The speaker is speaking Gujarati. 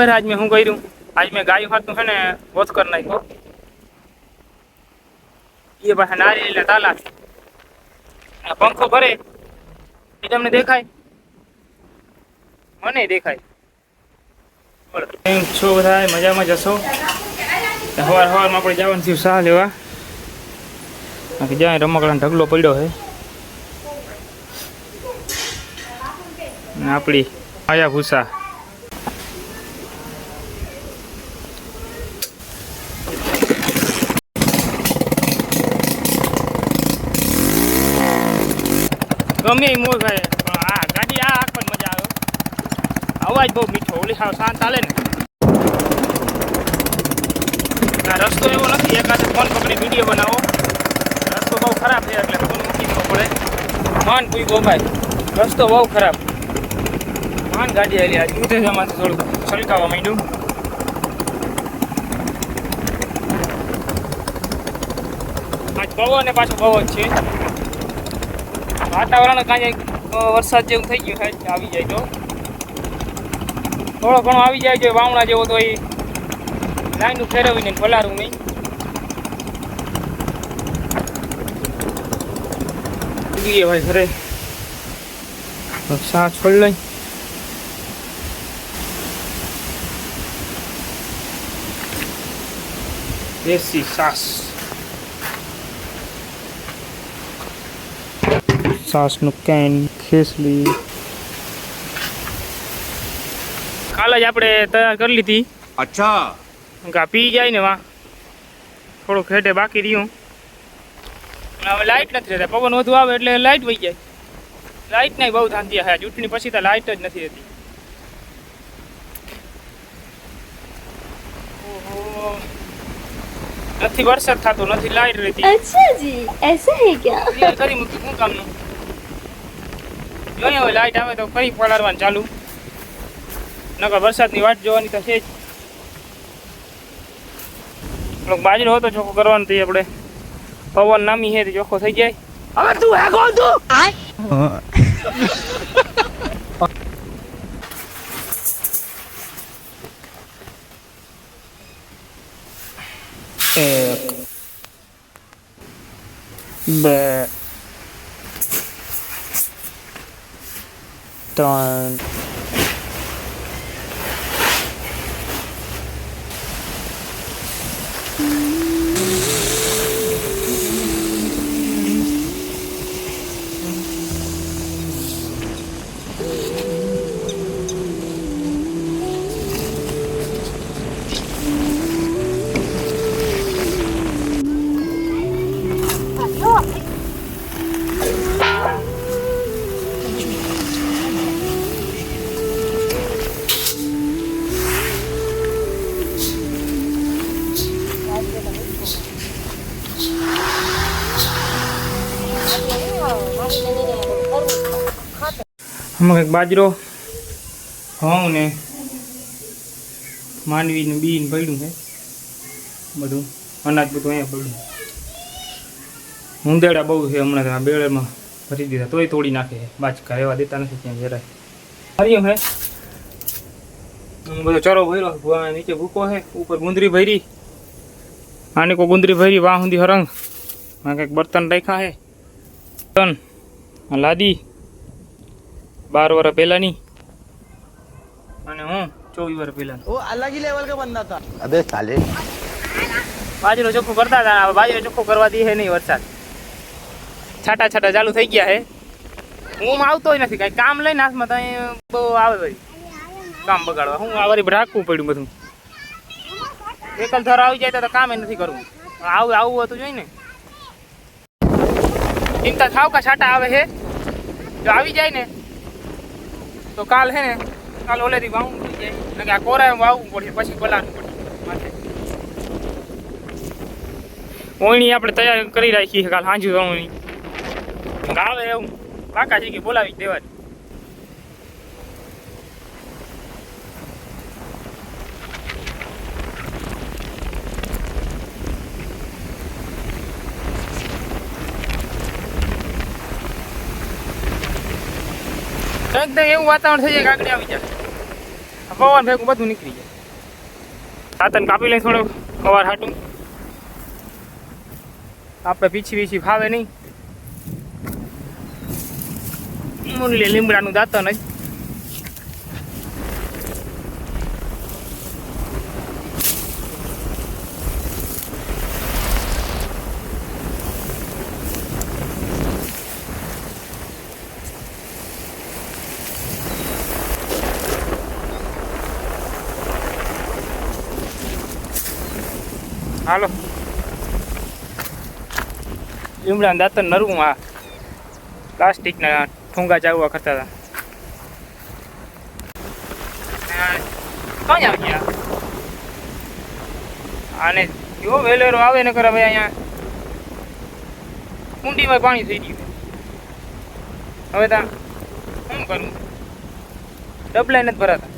आज मैं हूँ करूँ आज मैं गाय हाथ है ने वोच कर नाखो ये पास नारियल ताला पंखो भरे ये तमने देखाय मने देखाय छो बधा मजा में जशो हवार हवार में अपने जवान थी साह लेवा ज्યાં રમકડાનો ઢગલો પડ્યો છે આપણી આયા ભૂસા ગમે મોજ ભાઈ આ ગાડી આ આખો મજા આવે અવાજ બહુ મીઠો ઓલી સાવ શાંત ચાલે ને આ રસ્તો એવો નથી એકાદ ફોન પકડી વિડીયો બનાવો રસ્તો બહુ ખરાબ છે એટલે ફોન મૂકી દેવો પડે માન કોઈ ગો ભાઈ રસ્તો બહુ ખરાબ માન ગાડી આવેલી આજ ઉતેજામાંથી થોડું છલકાવા માંડ્યું આજ પવન ને પાછો પવન છે વાતાવરણ કાંઈ વરસાદ જેવું થઈ ગયું છે આવી જાય તો થોડો ઘણો આવી જાય છે વાવણા જેવો તો એ લાઈનું ફેરવીને ફલારું નહીં ભાઈ ઘરે સા છોડ લઈ દેશી સાસનું કેન ખેસલી કાલે જ આપણે તૈયાર કરી લીધી અચ્છા પી જાય ને વા થોડું ખેટે બાકી રહ્યું હવે લાઇટ નથી રહેતા પવન વધુ આવે એટલે લાઇટ વહી જાય લાઇટ નહીં બહુ ધાંધી છે ચૂંટણી પછી તો લાઇટ જ નથી રહેતી ઓહો નથી વરસાદ થતો નથી લાઇટ રહેતી अच्छा जी ऐसा है क्या ક્લિયર કરી મૂકી શું કામનું જોઈએ હવે લાઇટ આવે તો ફરી પલાળવાનું ચાલુ નકર વરસાદની વાટ જોવાની તો છે જ થોડોક બાજરો હતો ચોખ્ખો કરવાનો તો આપણે પવન નામી છે ચોખ્ખો થઈ જાય હવે તું હે કોણ તું એક બે ત્રણ આમાં કંઈક બાજરો ઘઉં ને માંડવીનું બીન પડ્યું છે બધું અનાજ બધું અહીંયા પડ્યું ઉંદેડા બહુ છે હમણાં આ બેડમાં ભરી દીધા તોય તોડી નાખે બાચકા રહેવા દેતા નથી ત્યાં જરાય હરિયો હે બધો ચરો ભર્યો નીચે ભૂકો છે ઉપર ગુંદરી ભરી આને કોઈ ગુંદરી ભરી વાહ સુધી હરંગ આ કંઈક બર્તન રાખ્યા છે બર્તન લાદી 12 વર્ષ પહેલાની અને હું 24 વર્ષ પહેલાની वो अलग ही लेवल का बंदा था અબે સાલે બાજરો ચોખ્ખો કરતા હતા હવે બાજરો ચોખ્ખો કરવા દે છે નહીં વરસાદ છાટા છાટા ચાલુ થઈ ગયા છે હું આવતો નથી કાંઈ કામ લઈને હાથમાં તો અહીં બહુ આવે ભાઈ કામ બગાડવા હું આ વળી રાખવું પડ્યું બધું એકલ ધર આવી જાય તો કામ નથી કરવું આવું હતું જોઈ ને ચિંતા થાવ કા છાટા આવે છે જો આવી જાય ને તો કાલ હે ને કાલ ઓલેથી વાવું થઈ જાય કે આ કોરા વાવવું પડશે પછી પલાળવું પડશે માથે ઓયણી આપણે તૈયાર કરી રાખી છે કાલ સાંજુ વાવણી આવે એવું કાકા છે કે બોલાવી દેવા એકદમ એવું વાતાવરણ થઈ જાય કાકડી આવી જાય પવન ભેગું બધું નીકળી જાય. સાતન કાપી લઈ થોડું કવાર હાટું. આપણે પીછી ફાવે નહીં. મુરલી લીમડાનું દાંતન જ. હાલો લીમડા દાંતન નરવું. આ પ્લાસ્ટિકના ઠુંગા ચાવવા કરતા હતા. ક્યાં આવી ગયા આને જો વેલેરો આવે ને કરે હવે અહીંયા કુંડીમાં પાણી થઈ ગયું. હવે ત્યાં શું કરવું? ડબલાઈ નથી ભરાતા.